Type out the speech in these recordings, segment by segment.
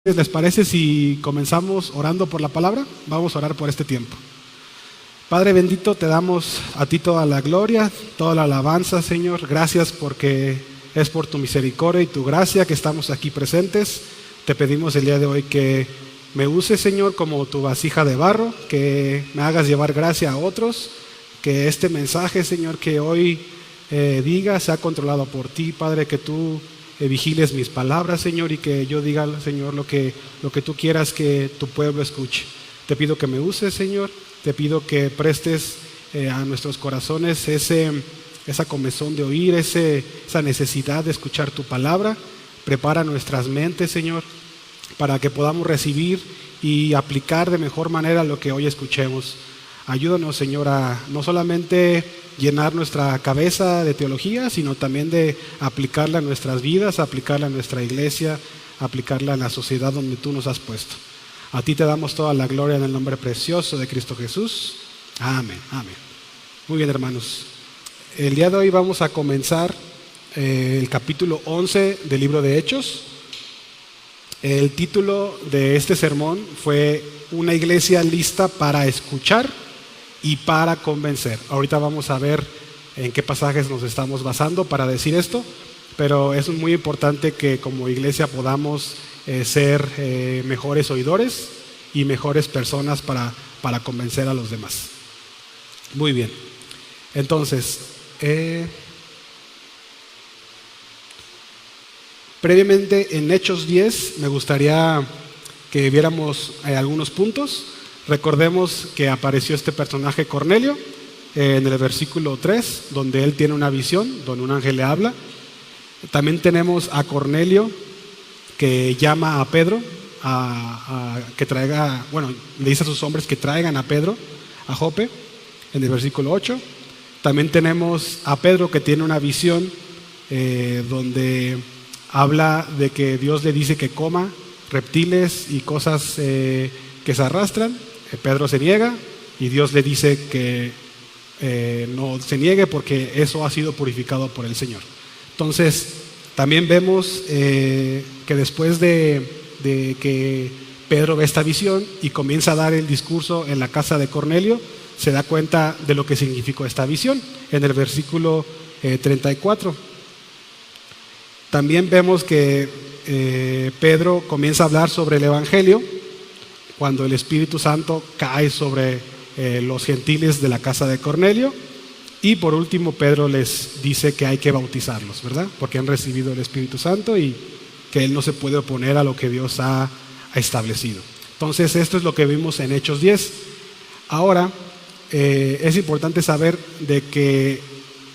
¿Les parece si comenzamos orando por la palabra? Vamos a orar por este tiempo. Padre bendito, te damos a ti toda la gloria, toda la alabanza, Señor. Gracias porque es por tu misericordia y tu gracia que estamos aquí presentes. Te pedimos el día de hoy que me uses, Señor, como tu vasija de barro, que me hagas llevar gracia a otros, que este mensaje, Señor, que hoy diga sea controlado por ti, Padre, que tú vigiles mis palabras, Señor, y que yo diga, Señor, lo que tú quieras que tu pueblo escuche. Te pido que me uses, Señor. Te pido que prestes a nuestros corazones esa comezón de oír, esa necesidad de escuchar tu palabra. Prepara nuestras mentes, Señor, para que podamos recibir y aplicar de mejor manera lo que hoy escuchemos. Ayúdanos, Señor, a no solamente llenar nuestra cabeza de teología, sino también de aplicarla a nuestras vidas, aplicarla a nuestra iglesia, aplicarla a la sociedad donde tú nos has puesto. A ti te damos toda la gloria en el nombre precioso de Cristo Jesús. Amén, amén. Muy bien, hermanos. El día de hoy vamos a comenzar el capítulo 11 del libro de Hechos. El título de este sermón fue Una iglesia lista para escuchar y para convencer. Ahorita vamos a ver en qué pasajes nos estamos basando para decir esto, pero es muy importante que como iglesia podamos ser mejores oidores y mejores personas para convencer a los demás. Muy bien. Entonces, previamente en Hechos 10 me gustaría que viéramos algunos puntos. Recordemos que apareció este personaje Cornelio en el versículo 3, donde él tiene una visión, donde un ángel le habla. También tenemos a Cornelio que llama a Pedro a que traiga, le dice a sus hombres que traigan a Pedro a Jope, en el versículo 8. También tenemos a Pedro que tiene una visión donde habla de que Dios le dice que coma reptiles y cosas que se arrastran. Pedro se niega y Dios le dice que no se niegue porque eso ha sido purificado por el Señor. Entonces, también vemos que después de que Pedro ve esta visión y comienza a dar el discurso en la casa de Cornelio, se da cuenta de lo que significó esta visión en el versículo 34. También vemos que Pedro comienza a hablar sobre el Evangelio cuando el Espíritu Santo cae sobre los gentiles de la casa de Cornelio. Y por último, Pedro les dice que hay que bautizarlos, ¿verdad? Porque han recibido el Espíritu Santo y que él no se puede oponer a lo que Dios ha establecido. Entonces, esto es lo que vimos en Hechos 10. Ahora, es importante saber de que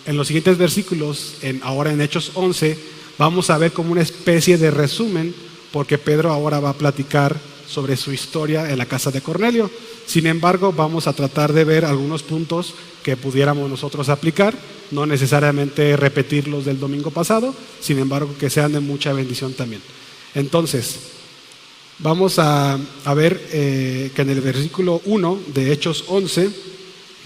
en los siguientes versículos, ahora en Hechos 11, vamos a ver como una especie de resumen, porque Pedro ahora va a platicar sobre su historia en la casa de Cornelio. Sin embargo, vamos a tratar de ver algunos puntos que pudiéramos nosotros aplicar, no necesariamente repetir los del domingo pasado, sin embargo que sean de mucha bendición también. Entonces, vamos a ver que en el versículo 1 de Hechos 11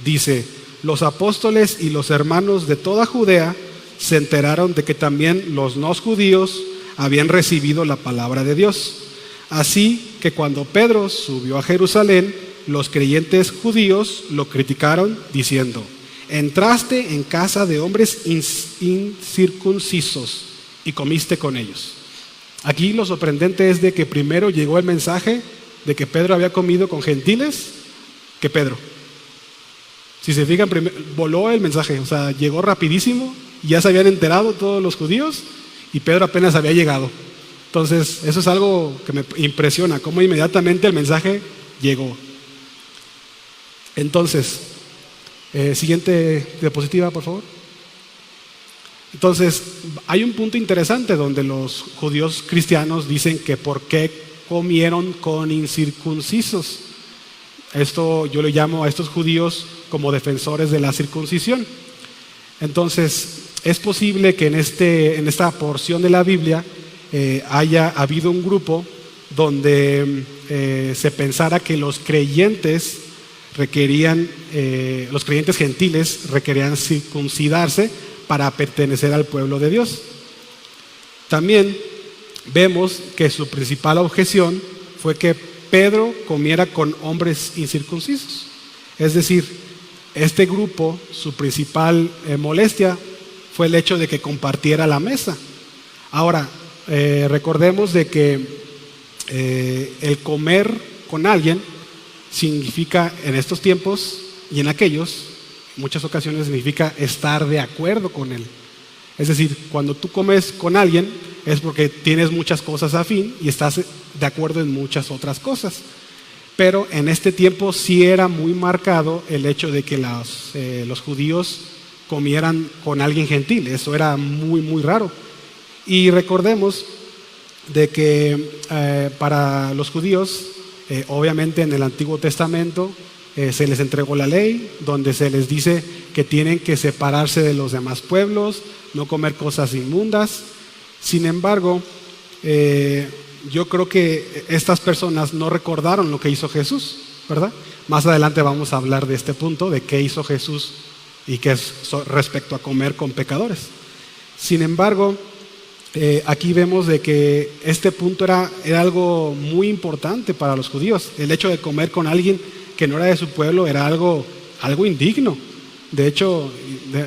dice: los apóstoles y los hermanos de toda Judea se enteraron de que también los no judíos habían recibido la palabra de Dios. Así que cuando Pedro subió a Jerusalén, los creyentes judíos lo criticaron diciendo: entraste en casa de hombres incircuncisos y comiste con ellos. Aquí lo sorprendente es de que primero llegó el mensaje de que Pedro había comido con gentiles que Pedro. Si se fijan, voló el mensaje, o sea, llegó rapidísimo, ya se habían enterado todos los judíos y Pedro apenas había llegado. Entonces, eso es algo que me impresiona, cómo inmediatamente el mensaje llegó. Entonces, siguiente diapositiva, por favor. Entonces, hay un punto interesante donde los judíos cristianos dicen que por qué comieron con incircuncisos. Esto yo le llamo a estos judíos como defensores de la circuncisión. Entonces, es posible que en esta porción de la Biblia haya habido un grupo donde se pensara que los creyentes gentiles requerían circuncidarse para pertenecer al pueblo de Dios. También vemos que su principal objeción fue que Pedro comiera con hombres incircuncisos. Es decir, este grupo, su principal molestia fue el hecho de que compartiera la mesa. Ahora, recordemos de que el comer con alguien significa en estos tiempos y en aquellos, en muchas ocasiones significa estar de acuerdo con él. Es decir, cuando tú comes con alguien es porque tienes muchas cosas afín y estás de acuerdo en muchas otras cosas. Pero en este tiempo sí era muy marcado el hecho de que los judíos comieran con alguien gentil. Eso era muy, muy raro. Y recordemos de que para los judíos, obviamente en el Antiguo Testamento, se les entregó la ley, donde se les dice que tienen que separarse de los demás pueblos, no comer cosas inmundas. Sin embargo, yo creo que estas personas no recordaron lo que hizo Jesús, ¿verdad? Más adelante vamos a hablar de este punto, de qué hizo Jesús y qué es respecto a comer con pecadores. Sin embargo, aquí vemos de que este punto era algo muy importante para los judíos. El hecho de comer con alguien que no era de su pueblo era algo indigno. De hecho,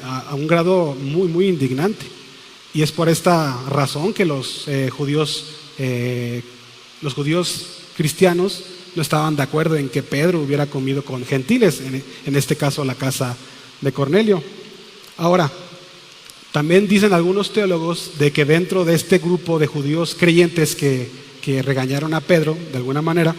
a un grado muy, muy indignante. Y es por esta razón que los judíos cristianos no estaban de acuerdo en que Pedro hubiera comido con gentiles, en este caso la casa de Cornelio. Ahora, también dicen algunos teólogos de que dentro de este grupo de judíos creyentes que regañaron a Pedro, de alguna manera,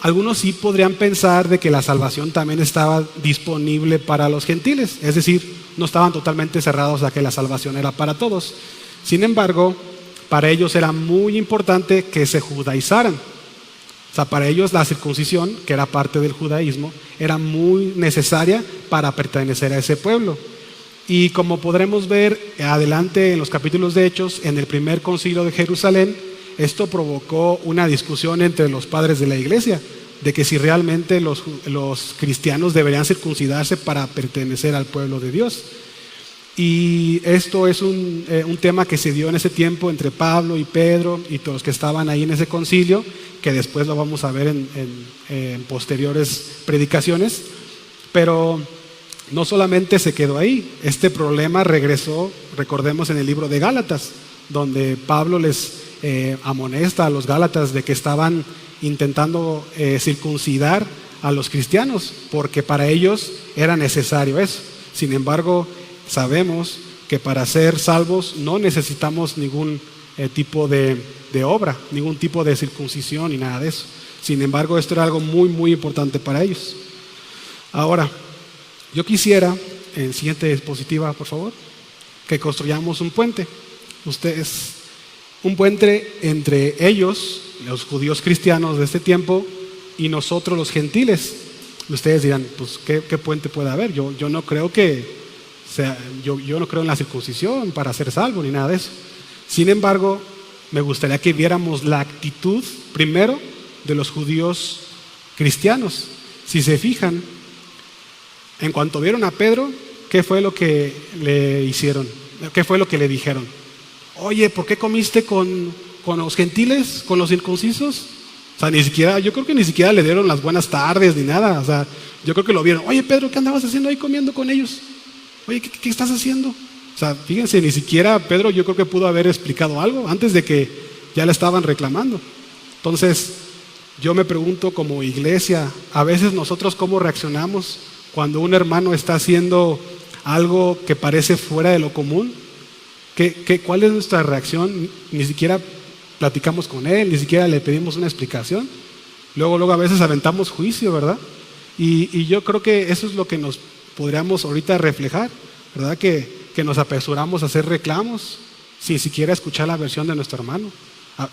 algunos sí podrían pensar de que la salvación también estaba disponible para los gentiles, es decir, no estaban totalmente cerrados a que la salvación era para todos. Sin embargo, para ellos era muy importante que se judaizaran. O sea, para ellos la circuncisión, que era parte del judaísmo, era muy necesaria para pertenecer a ese pueblo. Y como podremos ver adelante en los capítulos de Hechos, en el primer concilio de Jerusalén, esto provocó una discusión entre los padres de la iglesia, de que si realmente los cristianos deberían circuncidarse para pertenecer al pueblo de Dios. Y esto es un tema que se dio en ese tiempo entre Pablo y Pedro y todos los que estaban ahí en ese concilio, que después lo vamos a ver en posteriores predicaciones. Pero no solamente se quedó ahí, este problema regresó, recordemos, en el libro de Gálatas, donde Pablo les amonesta a los gálatas de que estaban intentando circuncidar a los cristianos, porque para ellos era necesario eso. Sin embargo, sabemos que para ser salvos no necesitamos ningún tipo de obra, ningún tipo de circuncisión ni nada de eso. Sin embargo, esto era algo muy, muy importante para ellos. Ahora, yo quisiera, en siguiente diapositiva, por favor, que construyamos un puente. Un puente entre ellos, los judíos cristianos de este tiempo, y nosotros los gentiles. Ustedes dirán, pues, ¿qué puente puede haber? Yo no creo yo no creo en la circuncisión para ser salvo ni nada de eso. Sin embargo, me gustaría que viéramos la actitud primero de los judíos cristianos. Si se fijan, en cuanto vieron a Pedro, ¿qué fue lo que le hicieron? ¿Qué fue lo que le dijeron? Oye, ¿por qué comiste con los gentiles, con los circuncisos? O sea, yo creo que ni siquiera le dieron las buenas tardes ni nada. O sea, yo creo que lo vieron. Oye, Pedro, ¿qué andabas haciendo ahí comiendo con ellos? Oye, ¿qué estás haciendo? O sea, fíjense, ni siquiera Pedro yo creo que pudo haber explicado algo antes de que ya le estaban reclamando. Entonces, yo me pregunto como iglesia, a veces nosotros cómo reaccionamos cuando un hermano está haciendo algo que parece fuera de lo común. ¿Cuál es nuestra reacción? Ni siquiera platicamos con él, ni siquiera le pedimos una explicación. Luego a veces aventamos juicio, ¿verdad? Y yo creo que eso es lo que nos podríamos ahorita reflejar, ¿verdad? Que nos apresuramos a hacer reclamos sin siquiera escuchar la versión de nuestro hermano.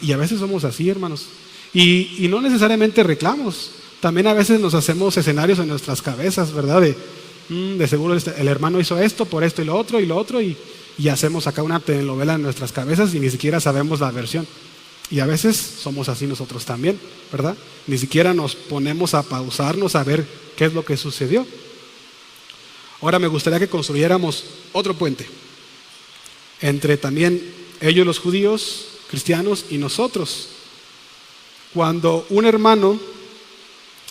Y a veces somos así, hermanos. Y no necesariamente reclamos. También a veces nos hacemos escenarios en nuestras cabezas, ¿verdad? De seguro el hermano hizo esto por esto y lo otro, y hacemos acá una telenovela en nuestras cabezas y ni siquiera sabemos la versión. Y a veces somos así nosotros también, ¿verdad? Ni siquiera nos ponemos a pausarnos a ver qué es lo que sucedió. Ahora me gustaría que construyéramos otro puente entre también ellos los judíos cristianos y nosotros. Cuando un hermano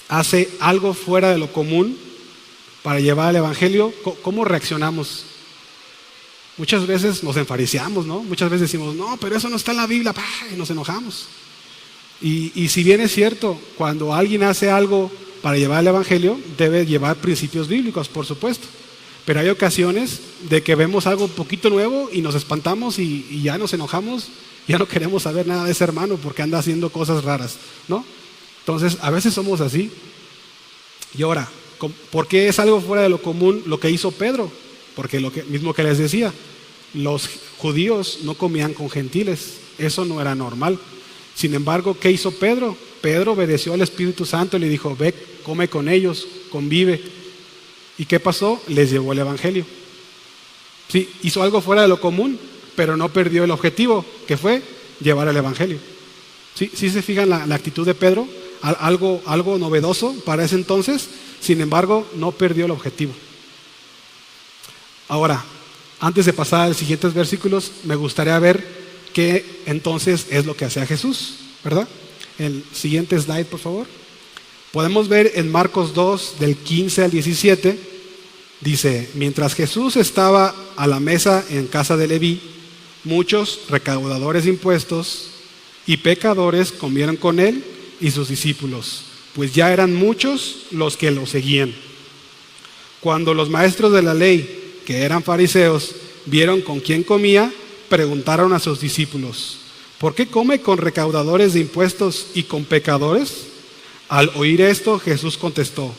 hace algo fuera de lo común para llevar el evangelio, ¿cómo reaccionamos? Muchas veces nos enfariseamos, ¿no? Muchas veces decimos, no, pero eso no está en la Biblia, y nos enojamos. Y si bien es cierto, cuando alguien hace algo para llevar el evangelio, debe llevar principios bíblicos, por supuesto. Pero hay ocasiones de que vemos algo un poquito nuevo y nos espantamos y ya nos enojamos, ya no queremos saber nada de ese hermano porque anda haciendo cosas raras, ¿no? Entonces, a veces somos así. Y ahora, ¿por qué es algo fuera de lo común lo que hizo Pedro? Porque mismo que les decía, los judíos no comían con gentiles, eso no era normal. Sin embargo, ¿qué hizo Pedro? Pedro obedeció al Espíritu Santo y le dijo, ve, come con ellos, convive. ¿Y qué pasó? Les llevó el evangelio. Sí, hizo algo fuera de lo común, pero no perdió el objetivo, que fue llevar el evangelio. Sí, se fijan la actitud de Pedro, algo novedoso para ese entonces, sin embargo, no perdió el objetivo. Ahora, antes de pasar a los siguientes versículos, me gustaría ver qué entonces es lo que hacía Jesús, ¿verdad? El siguiente slide, por favor. Podemos ver en Marcos 2, del 15 al 17, dice, mientras Jesús estaba a la mesa en casa de Leví, muchos recaudadores de impuestos y pecadores comieron con él y sus discípulos, pues ya eran muchos los que lo seguían. Cuando los maestros de la ley, que eran fariseos, vieron con quién comía, preguntaron a sus discípulos, ¿por qué come con recaudadores de impuestos y con pecadores? Al oír esto, Jesús contestó,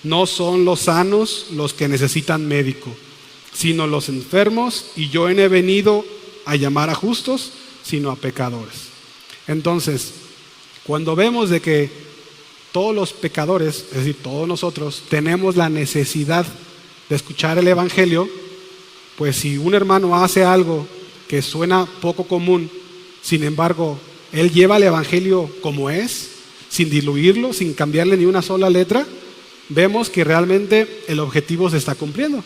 no son los sanos los que necesitan médico, sino los enfermos, y yo no he venido a llamar a justos, sino a pecadores. Entonces, cuando vemos de que todos los pecadores, es decir, todos nosotros, tenemos la necesidad de escuchar el evangelio, pues si un hermano hace algo que suena poco común, sin embargo, él lleva el evangelio como es, sin diluirlo, sin cambiarle ni una sola letra, vemos que realmente el objetivo se está cumpliendo,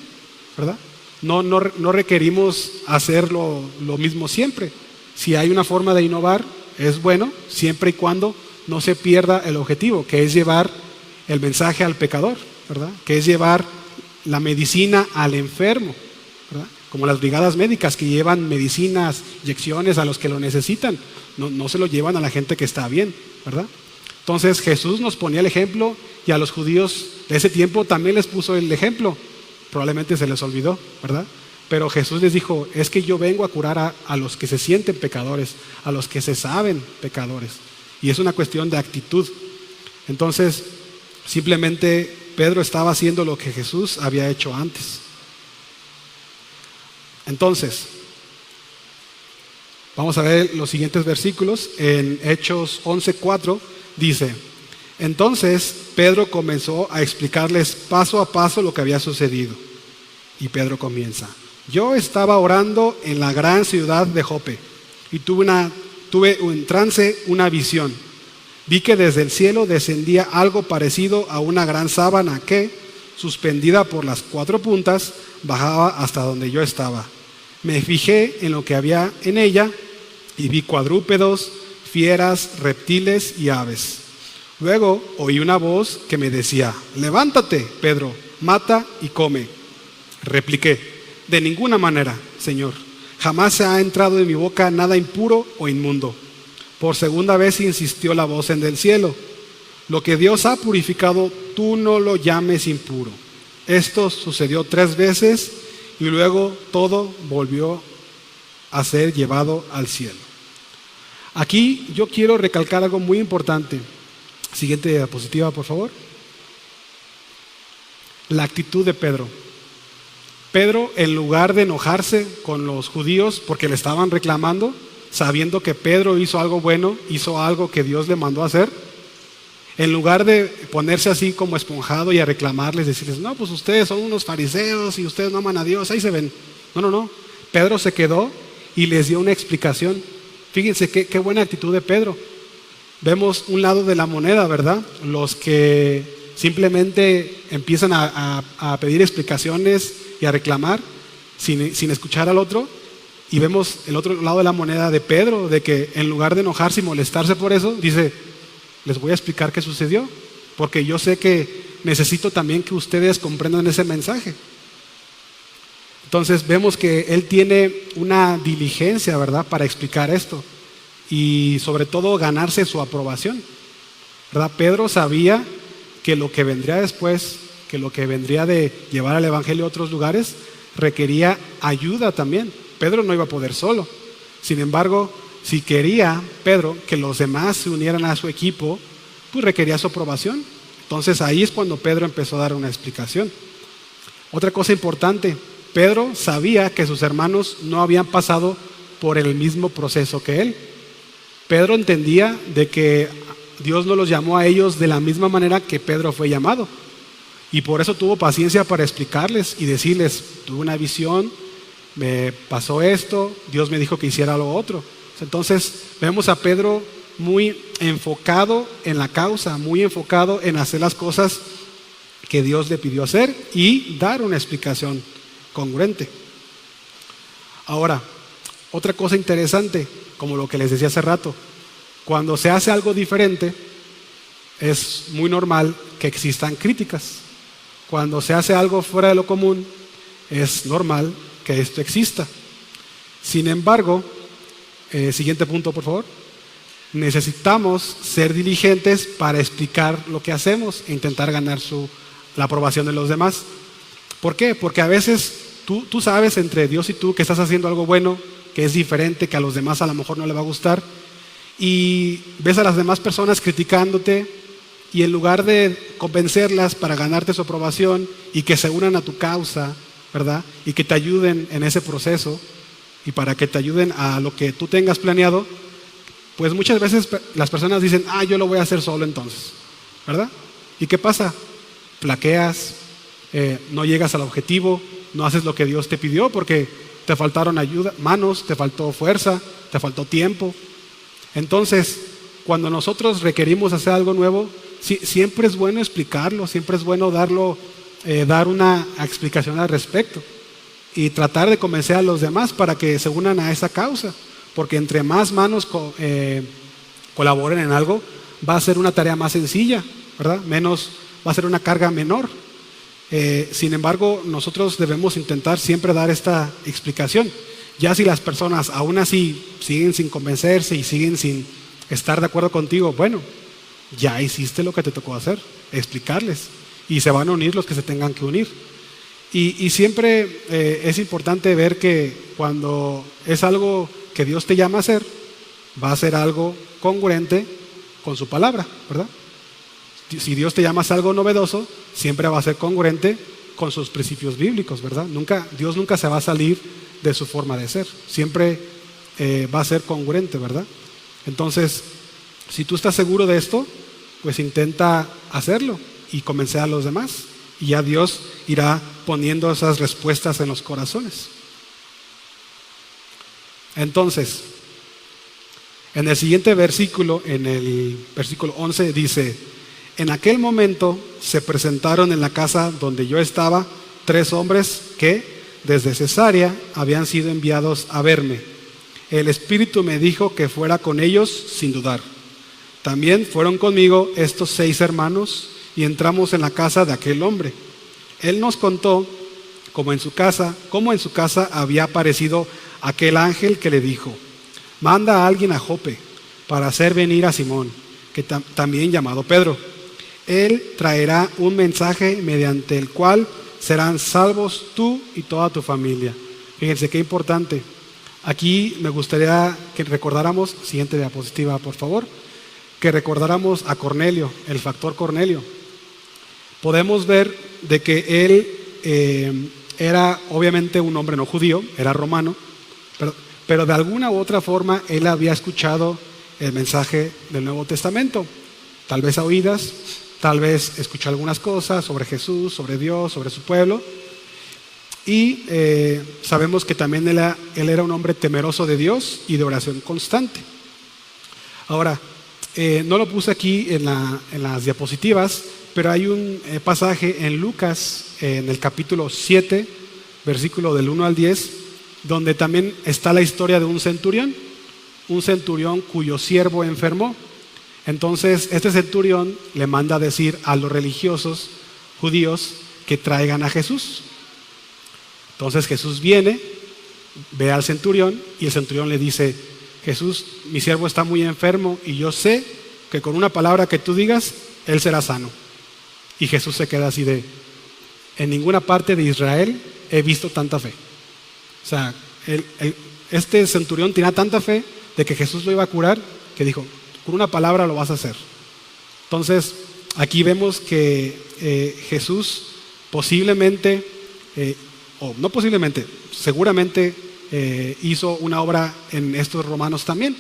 ¿verdad? No requerimos hacer lo mismo siempre. Si hay una forma de innovar, es bueno, siempre y cuando no se pierda el objetivo, que es llevar el mensaje al pecador, ¿verdad? Que es llevar la medicina al enfermo, ¿verdad? Como las brigadas médicas que llevan medicinas, inyecciones a los que lo necesitan, no se lo llevan a la gente que está bien, ¿verdad? Entonces Jesús nos ponía el ejemplo y a los judíos de ese tiempo también les puso el ejemplo. Probablemente se les olvidó, ¿verdad? Pero Jesús les dijo, es que yo vengo a curar a los que se sienten pecadores, a los que se saben pecadores. Y es una cuestión de actitud. Entonces, simplemente Pedro estaba haciendo lo que Jesús había hecho antes. Entonces, vamos a ver los siguientes versículos. En Hechos 11:4 dice, entonces Pedro comenzó a explicarles paso a paso lo que había sucedido. Y Pedro comienza, yo estaba orando en la gran ciudad de Jope y tuve en trance una visión. Vi que desde el cielo descendía algo parecido a una gran sábana que, suspendida por las 4 puntas, bajaba hasta donde yo estaba. Me fijé en lo que había en ella y vi cuadrúpedos, fieras, reptiles y aves. Luego oí una voz que me decía, levántate, Pedro, mata y come. Repliqué, de ninguna manera, Señor, jamás se ha entrado en mi boca nada impuro o inmundo. Por segunda vez insistió la voz en el cielo, lo que Dios ha purificado, tú no lo llames impuro. Esto sucedió 3 veces y luego todo volvió a ser llevado al cielo. Aquí yo quiero recalcar algo muy importante. Siguiente diapositiva, por favor. La actitud de Pedro. Pedro, en lugar de enojarse con los judíos porque le estaban reclamando, sabiendo que Pedro hizo algo bueno, hizo algo que Dios le mandó a hacer, en lugar de ponerse así como esponjado y a reclamarles, decirles, no, pues ustedes son unos fariseos y ustedes no aman a Dios, ahí se ven. No. Pedro se quedó y les dio una explicación. Fíjense qué buena actitud de Pedro. Vemos un lado de la moneda, ¿verdad? Los que simplemente empiezan a pedir explicaciones y a reclamar sin escuchar al otro. Y vemos el otro lado de la moneda de Pedro, de que en lugar de enojarse y molestarse por eso, dice, les voy a explicar qué sucedió, porque yo sé que necesito también que ustedes comprendan ese mensaje. Entonces vemos que él tiene una diligencia, ¿verdad?, para explicar esto y sobre todo ganarse su aprobación, ¿verdad? Pedro sabía que lo que vendría después, que lo que vendría de llevar el evangelio a otros lugares, requería ayuda también. Pedro no iba a poder solo. Sin embargo, si quería Pedro que los demás se unieran a su equipo, pues requería su aprobación. Entonces ahí es cuando Pedro empezó a dar una explicación. Otra cosa importante, Pedro sabía que sus hermanos no habían pasado por el mismo proceso que él. Pedro entendía de que Dios no los llamó a ellos de la misma manera que Pedro fue llamado. Y por eso tuvo paciencia para explicarles y decirles, tuve una visión, me pasó esto, Dios me dijo que hiciera lo otro. Entonces vemos a Pedro muy enfocado en la causa, muy enfocado en hacer las cosas que Dios le pidió hacer y dar una explicación congruente. Ahora, otra cosa interesante, como lo que les decía hace rato, cuando se hace algo diferente, es muy normal que existan críticas. Cuando se hace algo fuera de lo común, es normal que esto exista. Sin embargo, siguiente punto, por favor. Necesitamos ser diligentes para explicar lo que hacemos e intentar ganar la aprobación de los demás. ¿Por qué? Porque a veces tú sabes entre Dios y tú que estás haciendo algo bueno, que es diferente, que a los demás a lo mejor no le va a gustar, y ves a las demás personas criticándote, y en lugar de convencerlas para ganarte su aprobación y que se unan a tu causa, ¿verdad?, y que te ayuden en ese proceso y para que te ayuden a lo que tú tengas planeado, pues muchas veces las personas dicen, yo lo voy a hacer solo entonces, ¿verdad? ¿Y qué pasa? Flaqueas, no llegas al objetivo, no haces lo que Dios te pidió porque te faltaron manos, te faltó fuerza, te faltó tiempo. Entonces, cuando nosotros requerimos hacer algo nuevo, siempre es bueno explicarlo, siempre es bueno dar una explicación al respecto y tratar de convencer a los demás para que se unan a esa causa, porque entre más manos colaboren en algo, va a ser una tarea más sencilla, ¿verdad? Va a ser una carga menor. Sin embargo, nosotros debemos intentar siempre dar esta explicación. Ya si las personas aún así siguen sin convencerse y siguen sin estar de acuerdo contigo, bueno, ya hiciste lo que te tocó hacer, explicarles, y se van a unir los que se tengan que unir. Y siempre es importante ver que cuando es algo que Dios te llama a hacer, va a ser algo congruente con su palabra, ¿verdad? Si Dios te llama a hacer algo novedoso, siempre va a ser congruente con sus principios bíblicos, ¿verdad? Dios nunca se va a salir de su forma de ser, siempre va a ser congruente, ¿verdad? Entonces, si tú estás seguro de esto, pues intenta hacerlo y convencer a los demás, y ya Dios irá poniendo esas respuestas en los corazones. Entonces, en el siguiente versículo, en el versículo 11, dice: en aquel momento se presentaron en la casa donde yo estaba 3 hombres que desde Cesarea habían sido enviados a verme. El Espíritu me dijo que fuera con ellos sin dudar. También fueron conmigo estos 6 hermanos y entramos en la casa de aquel hombre. Él nos contó cómo en su casa había aparecido aquel ángel que le dijo: manda a alguien a Jope para hacer venir a Simón, que también llamado Pedro. Él traerá un mensaje mediante el cual serán salvos tú y toda tu familia. Fíjense qué importante. Aquí me gustaría que recordáramos, siguiente diapositiva por favor, que recordáramos a Cornelio, el factor Cornelio. Podemos ver de que él era obviamente un hombre no judío, era romano, pero de alguna u otra forma él había escuchado el mensaje del Nuevo Testamento, tal vez a oídas, tal vez escuchó algunas cosas sobre Jesús, sobre Dios, sobre su pueblo, y sabemos que también él era un hombre temeroso de Dios y de oración constante. Ahora, no lo puse aquí en las diapositivas, pero hay un pasaje en Lucas, en el capítulo 7, versículo del 1 al 10, donde también está la historia de un centurión cuyo siervo enfermó. Entonces este centurión le manda a decir a los religiosos judíos que traigan a Jesús. Entonces Jesús viene, ve al centurión y el centurión le dice: Jesús, mi siervo está muy enfermo y yo sé que con una palabra que tú digas, él será sano. Y Jesús se queda así de: en ninguna parte de Israel he visto tanta fe. O sea, este centurión tenía tanta fe de que Jesús lo iba a curar, que dijo: con una palabra lo vas a hacer. Entonces, aquí vemos que Jesús posiblemente, o no posiblemente, seguramente hizo una obra en estos romanos también.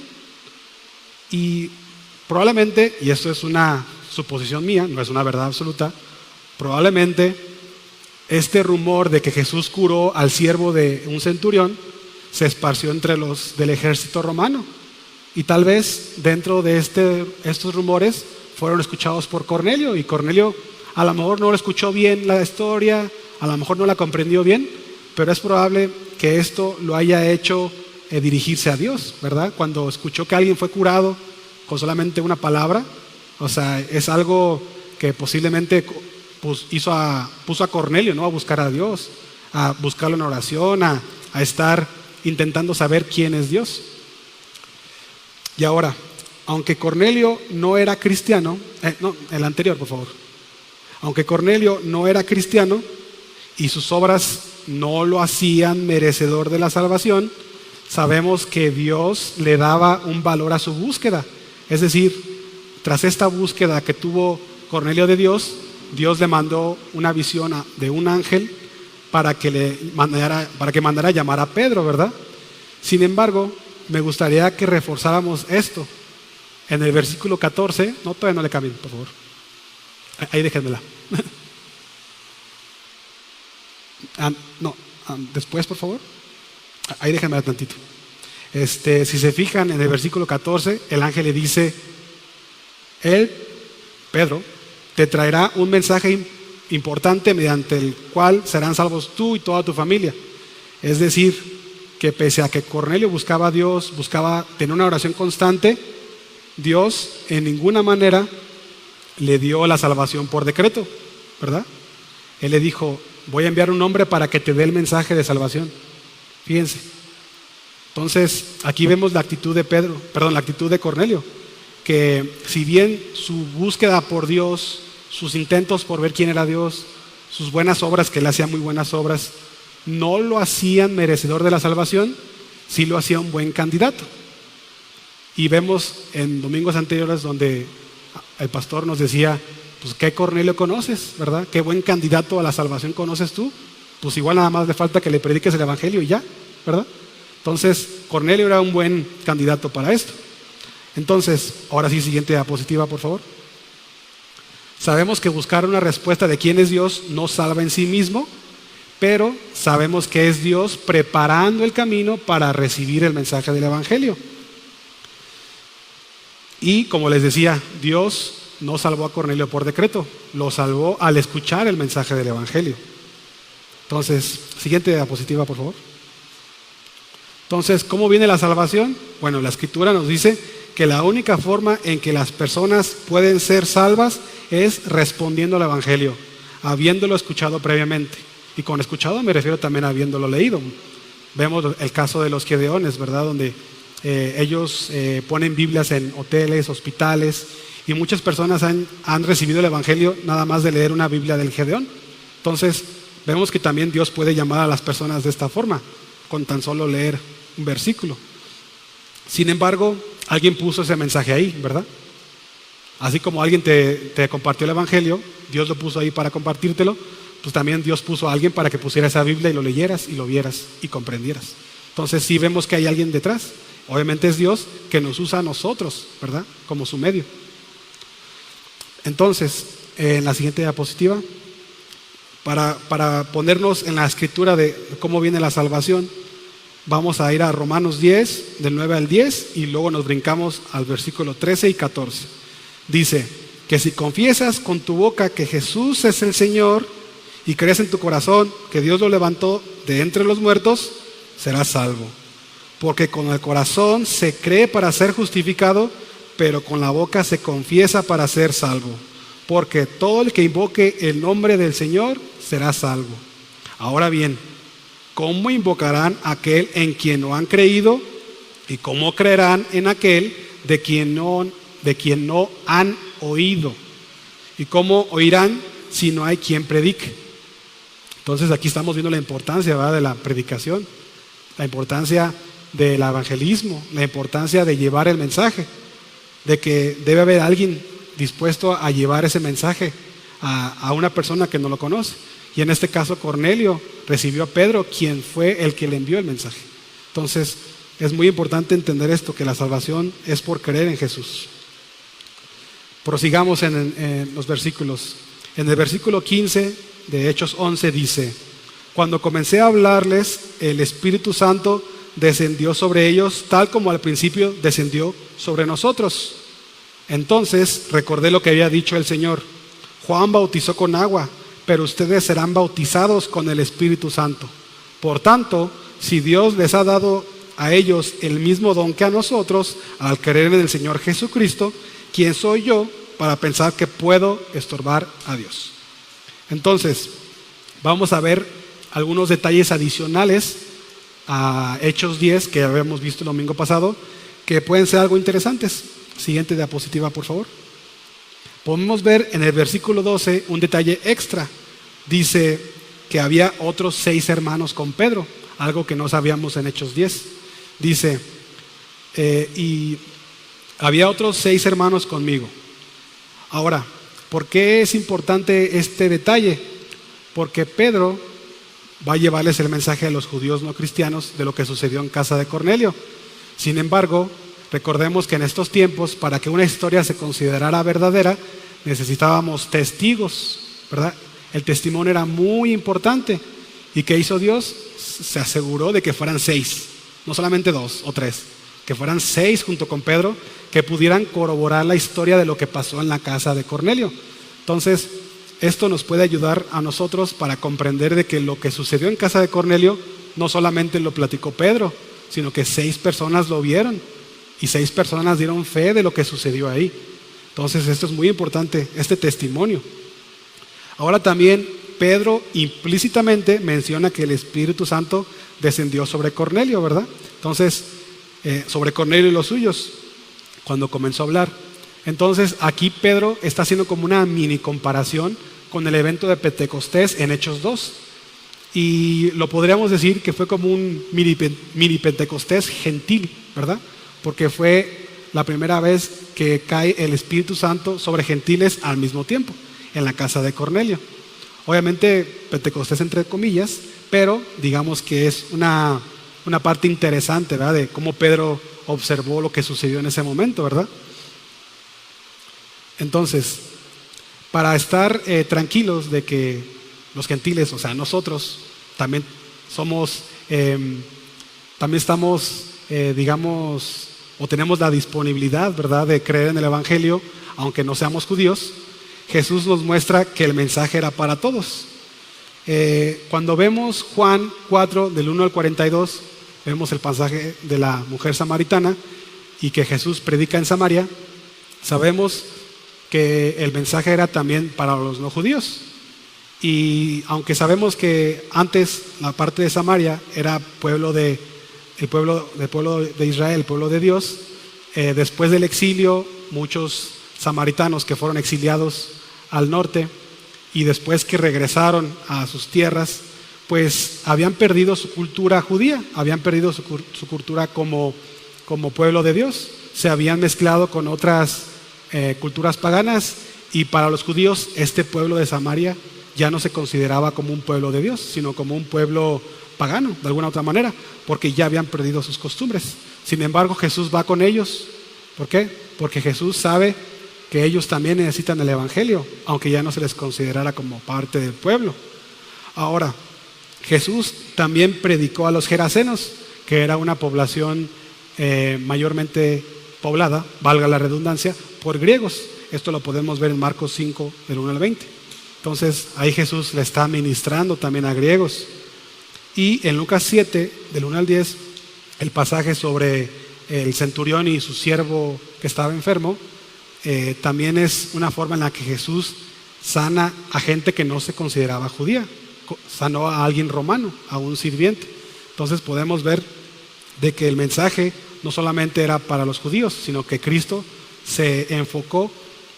Y probablemente, y esto es una suposición mía, no es una verdad absoluta, probablemente este rumor de que Jesús curó al siervo de un centurión se esparció entre los del ejército romano. Y tal vez dentro de estos rumores fueron escuchados por Cornelio, y Cornelio a lo mejor no lo escuchó bien la historia, a lo mejor no la comprendió bien, pero es probable que esto lo haya hecho dirigirse a Dios, ¿verdad? Cuando escuchó que alguien fue curado con solamente una palabra, o sea, es algo que posiblemente puso a Cornelio, ¿no?, a buscar a Dios, a buscarlo en oración, a estar intentando saber quién es Dios. Y ahora, aunque Cornelio no era cristiano, el anterior, por favor. Aunque Cornelio no era cristiano y sus obras no lo hacían merecedor de la salvación, sabemos que Dios le daba un valor a su búsqueda. Es decir, tras esta búsqueda que tuvo Cornelio de Dios, Dios le mandó una visión de un ángel para que mandara a llamar a Pedro, ¿verdad? Sin embargo, me gustaría que reforzáramos esto. En el versículo 14, todavía no le cambien, por favor. Ahí déjenmela. Después, por favor. Ahí déjenmela tantito. Si se fijan en el versículo 14, el ángel le dice: él, Pedro, te traerá un mensaje importante mediante el cual serán salvos tú y toda tu familia. Es decir, que pese a que Cornelio buscaba a Dios, buscaba tener una oración constante, Dios en ninguna manera le dio la salvación por decreto, ¿verdad? Él le dijo: voy a enviar un hombre para que te dé el mensaje de salvación. Fíjense. Entonces, aquí vemos la actitud de Cornelio, que si bien su búsqueda por Dios, sus intentos por ver quién era Dios, sus buenas obras, que él hacía muy buenas obras, no lo hacían merecedor de la salvación, sí lo hacía un buen candidato. Y vemos en domingos anteriores donde el pastor nos decía: pues ¿qué Cornelio conoces, verdad? ¿Qué buen candidato a la salvación conoces tú? Pues igual nada más le falta que le prediques el evangelio y ya, ¿verdad? Entonces Cornelio era un buen candidato para esto. Entonces, ahora sí, siguiente diapositiva, por favor. Sabemos que buscar una respuesta de quién es Dios no salva en sí mismo, pero sabemos que es Dios preparando el camino para recibir el mensaje del evangelio. Y como les decía, Dios no salvó a Cornelio por decreto, lo salvó al escuchar el mensaje del evangelio. Entonces, siguiente diapositiva, por favor. Entonces, ¿cómo viene la salvación? Bueno, la escritura nos dice que la única forma en que las personas pueden ser salvas es respondiendo al evangelio, habiéndolo escuchado previamente. Y con escuchado me refiero también a habiéndolo leído. Vemos el caso de los gedeones, ¿verdad? Donde ellos ponen Biblias en hoteles, hospitales, y muchas personas han recibido el evangelio nada más de leer una Biblia del Gedeón. Entonces, vemos que también Dios puede llamar a las personas de esta forma, con tan solo leer un versículo. Sin embargo, alguien puso ese mensaje ahí, ¿verdad? Así como alguien te compartió el evangelio, Dios lo puso ahí para compartírtelo, pues también Dios puso a alguien para que pusiera esa Biblia y lo leyeras y lo vieras y comprendieras. Entonces sí vemos que hay alguien detrás. Obviamente es Dios que nos usa a nosotros, ¿verdad? Como su medio. Entonces, en la siguiente diapositiva, para ponernos en la escritura de cómo viene la salvación, vamos a ir a Romanos 10, del 9 al 10, y luego nos brincamos al versículo 13 y 14. Dice que si confiesas con tu boca que Jesús es el Señor y crees en tu corazón que Dios lo levantó de entre los muertos, será salvo. Porque con el corazón se cree para ser justificado, pero con la boca se confiesa para ser salvo. Porque todo el que invoque el nombre del Señor será salvo. Ahora bien, ¿cómo invocarán a aquel en quien no han creído? ¿Y cómo creerán en aquel de quien no han oído? ¿Y cómo oirán si no hay quien predique? Entonces aquí estamos viendo la importancia, ¿verdad?, de la predicación, la importancia del evangelismo, la importancia de llevar el mensaje, de que debe haber alguien dispuesto a llevar ese mensaje a una persona que no lo conoce. Y en este caso Cornelio recibió a Pedro, quien fue el que le envió el mensaje. Entonces es muy importante entender esto, que la salvación es por creer en Jesús. Prosigamos en los versículos. En el versículo 15 de Hechos 11 dice: cuando comencé a hablarles, el Espíritu Santo descendió sobre ellos, tal como al principio descendió sobre nosotros. Entonces recordé lo que había dicho el Señor: Juan bautizó con agua, pero ustedes serán bautizados con el Espíritu Santo. Por tanto, si Dios les ha dado a ellos el mismo don que a nosotros, al creer en el Señor Jesucristo, ¿quién soy yo para pensar que puedo estorbar a Dios? Entonces, vamos a ver algunos detalles adicionales a Hechos 10 que habíamos visto el domingo pasado, que pueden ser algo interesantes. Siguiente diapositiva, por favor. Podemos ver en el versículo 12 un detalle extra. Dice que había otros 6 hermanos con Pedro, algo que no sabíamos en Hechos 10. Dice, y había otros 6 hermanos conmigo. Ahora, ¿por qué es importante este detalle? Porque Pedro va a llevarles el mensaje a los judíos no cristianos de lo que sucedió en casa de Cornelio. Sin embargo, recordemos que en estos tiempos, para que una historia se considerara verdadera, necesitábamos testigos, ¿verdad? El testimonio era muy importante. ¿Y qué hizo Dios? Se aseguró de que fueran 6, no solamente 2 o 3, que fueran 6 junto con Pedro, que pudieran corroborar la historia de lo que pasó en la casa de Cornelio. Entonces, esto nos puede ayudar a nosotros para comprender de que lo que sucedió en casa de Cornelio no solamente lo platicó Pedro, sino que 6 personas lo vieron y 6 personas dieron fe de lo que sucedió ahí. Entonces esto es muy importante, este testimonio. Ahora también Pedro implícitamente menciona que el Espíritu Santo descendió sobre Cornelio, ¿verdad? Entonces, sobre Cornelio y los suyos, cuando comenzó a hablar. Entonces aquí Pedro está haciendo como una mini comparación con el evento de Pentecostés en Hechos 2. Y lo podríamos decir que fue como un mini Pentecostés gentil, ¿verdad? Porque fue la primera vez que cae el Espíritu Santo sobre gentiles al mismo tiempo, en la casa de Cornelio. Obviamente Pentecostés entre comillas, pero digamos que es una parte interesante, ¿verdad?, de cómo Pedro observó lo que sucedió en ese momento, ¿verdad? Entonces, para estar tranquilos de que los gentiles, o sea, nosotros también somos, también estamos, digamos, o tenemos la disponibilidad, ¿verdad?, de creer en el Evangelio, aunque no seamos judíos. Jesús nos muestra que el mensaje era para todos. Cuando vemos Juan 4, del 1 al 42, vemos el pasaje de la mujer samaritana y que Jesús predica en Samaria. Sabemos que el mensaje era también para los no judíos. Y aunque sabemos que antes la parte de Samaria era el pueblo de Israel, el pueblo de Dios, después del exilio, muchos samaritanos que fueron exiliados al norte y después que regresaron a sus tierras, pues habían perdido su cultura judía, habían perdido su cultura como pueblo de Dios, se habían mezclado con otras culturas paganas, y para los judíos este pueblo de Samaria ya no se consideraba como un pueblo de Dios, sino como un pueblo pagano, de alguna otra manera, porque ya habían perdido sus costumbres. Sin embargo, Jesús va con ellos. ¿Por qué? Porque Jesús sabe que ellos también necesitan el Evangelio, aunque ya no se les considerara como parte del pueblo. Ahora, Jesús también predicó a los gerasenos, que era una población mayormente poblada, valga la redundancia, por griegos. Esto lo podemos ver en Marcos 5, del 1 al 20. Entonces, ahí Jesús le está ministrando también a griegos. Y en Lucas 7, del 1 al 10, el pasaje sobre el centurión y su siervo que estaba enfermo, también es una forma en la que Jesús sana a gente que no se consideraba judía. Sanó a alguien romano, a un sirviente. Entonces podemos ver de que el mensaje no solamente era para los judíos, sino que Cristo se enfocó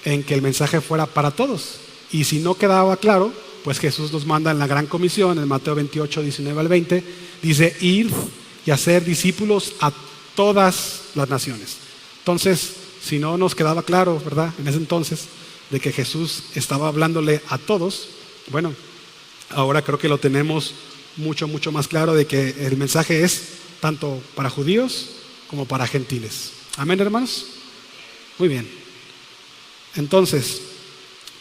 en que el mensaje fuera para todos. Y si no quedaba claro, pues Jesús nos manda en la gran comisión, en Mateo 28, 19 al 20, dice: ir y hacer discípulos a todas las naciones. Entonces, si no nos quedaba claro, ¿verdad?, en ese entonces, de que Jesús estaba hablándole a todos, bueno, ahora creo que lo tenemos mucho más claro, de que el mensaje es tanto para judíos como para gentiles. Amén, hermanos. Muy bien. Entonces,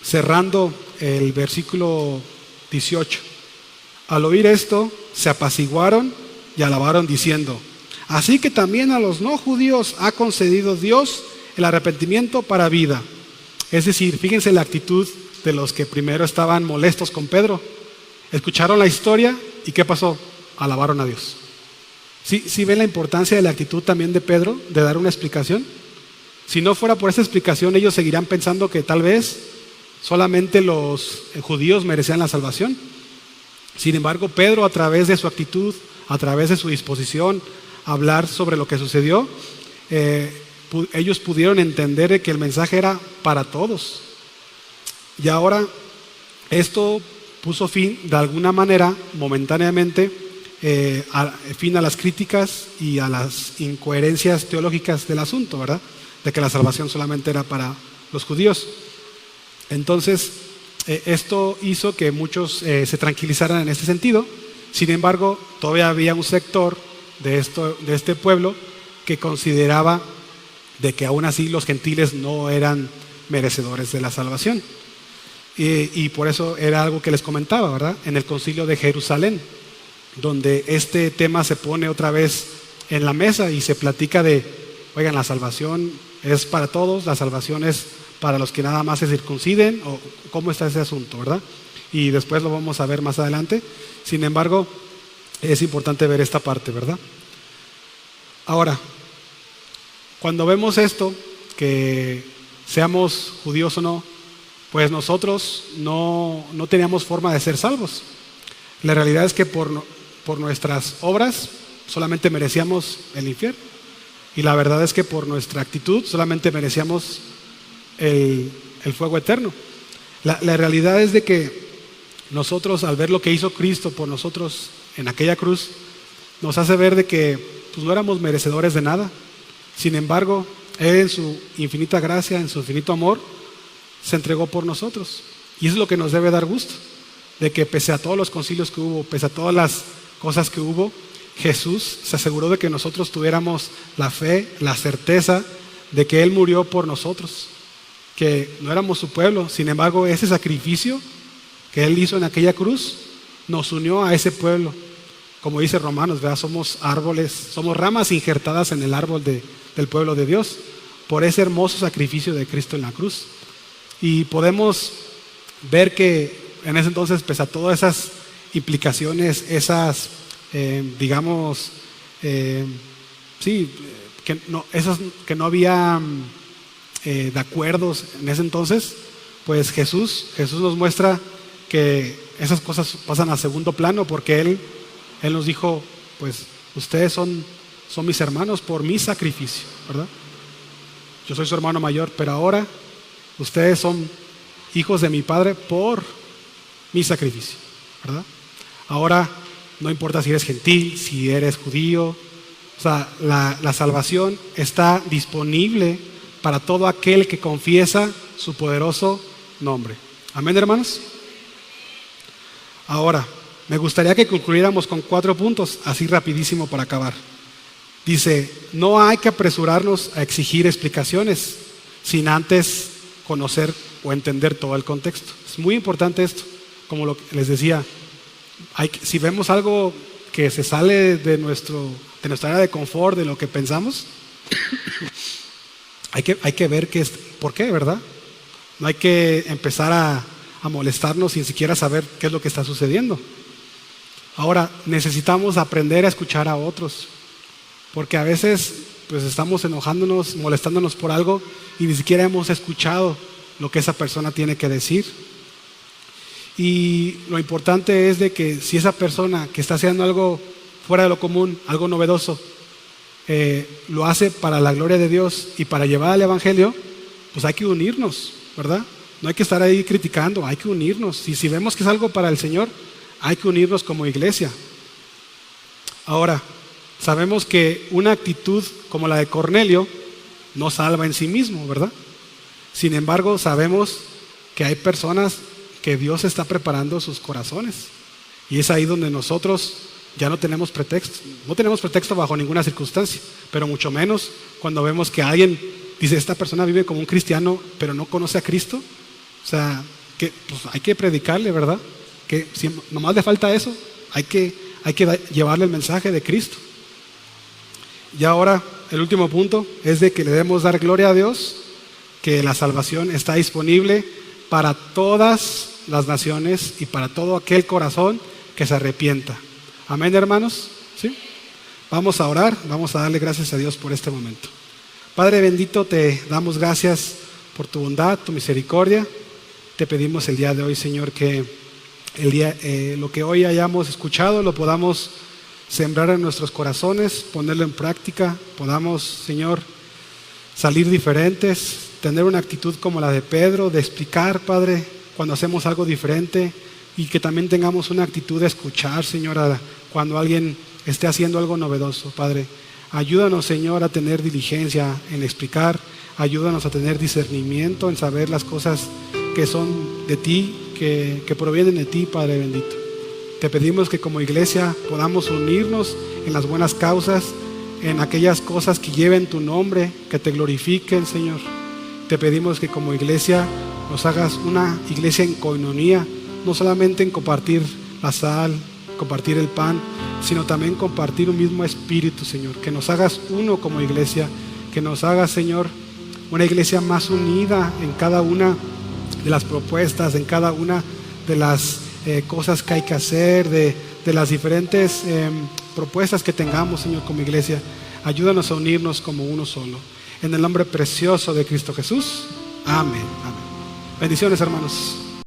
cerrando el versículo 18, al oír esto, se apaciguaron y alabaron diciendo: así que también a los no judíos ha concedido Dios el arrepentimiento para vida. Es decir, fíjense la actitud de los que primero estaban molestos con Pedro. Escucharon la historia y ¿qué pasó? Alabaron a Dios. ¿Sí ven la importancia de la actitud también de Pedro, de dar una explicación? Si no fuera por esa explicación, ellos seguirían pensando que tal vez solamente los judíos merecían la salvación. Sin embargo, Pedro, a través de su actitud, a través de su disposición a hablar sobre lo que sucedió, ellos pudieron entender que el mensaje era para todos. Y ahora esto puso fin, de alguna manera, momentáneamente, fin a las críticas y a las incoherencias teológicas del asunto, ¿verdad?, de que la salvación solamente era para los judíos. Entonces, esto hizo que muchos se tranquilizaran en este sentido. Sin embargo, todavía había un sector de este pueblo que consideraba de que aún así los gentiles no eran merecedores de la salvación. Y por eso era algo que les comentaba, ¿verdad?, en el concilio de Jerusalén, donde este tema se pone otra vez en la mesa y se platica de: oigan, la salvación es para todos, la salvación es para los que nada más se circunciden, o cómo está ese asunto, ¿verdad? Y después lo vamos a ver más adelante. Sin embargo, es importante ver esta parte, ¿verdad? Ahora, cuando vemos esto, que seamos judíos o no, pues nosotros no teníamos forma de ser salvos. La realidad es que por nuestras obras solamente merecíamos el infierno. Y la verdad es que por nuestra actitud solamente merecíamos el fuego eterno. La realidad es de que nosotros, al ver lo que hizo Cristo por nosotros en aquella cruz, nos hace ver de que pues, no éramos merecedores de nada. Sin embargo, Él, en su infinita gracia, en su infinito amor, se entregó por nosotros. Y eso es lo que nos debe dar gusto, de que pese a todos los concilios que hubo, pese a todas las cosas que hubo, Jesús se aseguró de que nosotros tuviéramos la fe, la certeza de que Él murió por nosotros, que no éramos su pueblo. Sin embargo, ese sacrificio que Él hizo en aquella cruz nos unió a ese pueblo. Como dice Romanos, ¿verdad?, somos árboles, somos ramas injertadas en el árbol del pueblo de Dios, por ese hermoso sacrificio de Cristo en la cruz. Y podemos ver que en ese entonces, pese a todas esas implicaciones, esas que no había de acuerdos en ese entonces, pues Jesús nos muestra que esas cosas pasan a segundo plano, porque Él nos dijo: pues ustedes son mis hermanos por mi sacrificio, ¿verdad? Yo soy su hermano mayor, pero ahora ustedes son hijos de mi Padre por mi sacrificio, ¿verdad? Ahora no importa si eres gentil, si eres judío, o sea, la salvación está disponible para todo aquel que confiesa su poderoso nombre. Amén, hermanos. Ahora, me gustaría que concluyéramos con 4 puntos, así rapidísimo para acabar. Dice: no hay que apresurarnos a exigir explicaciones sin antes conocer o entender todo el contexto. Es muy importante esto, como lo que les decía. Si vemos algo que se sale de nuestra área de confort, de lo que pensamos, hay que ver por qué, ¿verdad? No hay que empezar a molestarnos sin siquiera saber qué es lo que está sucediendo. Ahora, necesitamos aprender a escuchar a otros, porque a veces pues estamos enojándonos, molestándonos por algo y ni siquiera hemos escuchado lo que esa persona tiene que decir. Y lo importante es de que si esa persona que está haciendo algo fuera de lo común, algo novedoso, lo hace para la gloria de Dios y para llevar el Evangelio, pues hay que unirnos, ¿verdad? No hay que estar ahí criticando, hay que unirnos. Y si vemos que es algo para el Señor, hay que unirnos como iglesia. Ahora, sabemos que una actitud como la de Cornelio no salva en sí mismo, ¿verdad? Sin embargo, sabemos que hay personas que Dios está preparando sus corazones. Y es ahí donde nosotros ya no tenemos pretexto. No tenemos pretexto bajo ninguna circunstancia, pero mucho menos cuando vemos que alguien dice, esta persona vive como un cristiano, pero no conoce a Cristo. O sea, que pues, hay que predicarle, ¿verdad? Que si nomás le falta eso, hay que llevarle el mensaje de Cristo. Y ahora, el último punto es de que le debemos dar gloria a Dios, que la salvación está disponible para todas las naciones y para todo aquel corazón que se arrepienta. Amén, hermanos. ¿Sí? Vamos a orar, vamos a darle gracias a Dios por este momento. Padre bendito, te damos gracias por tu bondad, tu misericordia. Te pedimos el día de hoy, Señor, que lo que hoy hayamos escuchado lo podamos sembrar en nuestros corazones, ponerlo en práctica, podamos, Señor, salir diferentes, tener una actitud como la de Pedro, de explicar, Padre, cuando hacemos algo diferente, y que también tengamos una actitud de escuchar, Señor, cuando alguien esté haciendo algo novedoso, Padre. Ayúdanos, Señor, a tener diligencia en explicar, ayúdanos a tener discernimiento en saber las cosas que son de ti, que provienen de ti, Padre bendito. Te pedimos que como iglesia podamos unirnos en las buenas causas, en aquellas cosas que lleven tu nombre, que te glorifiquen, Señor. Te pedimos que como iglesia nos hagas una iglesia en coinonía, no solamente en compartir la sal, compartir el pan, sino también compartir un mismo espíritu, Señor. Que nos hagas uno como iglesia, que nos hagas, Señor, una iglesia más unida en cada una de las propuestas, en cada una de las cosas que hay que hacer, de las diferentes propuestas que tengamos, Señor, como iglesia. Ayúdanos a unirnos como uno solo. En el nombre precioso de Cristo Jesús. Amén. Amén. Bendiciones, hermanos.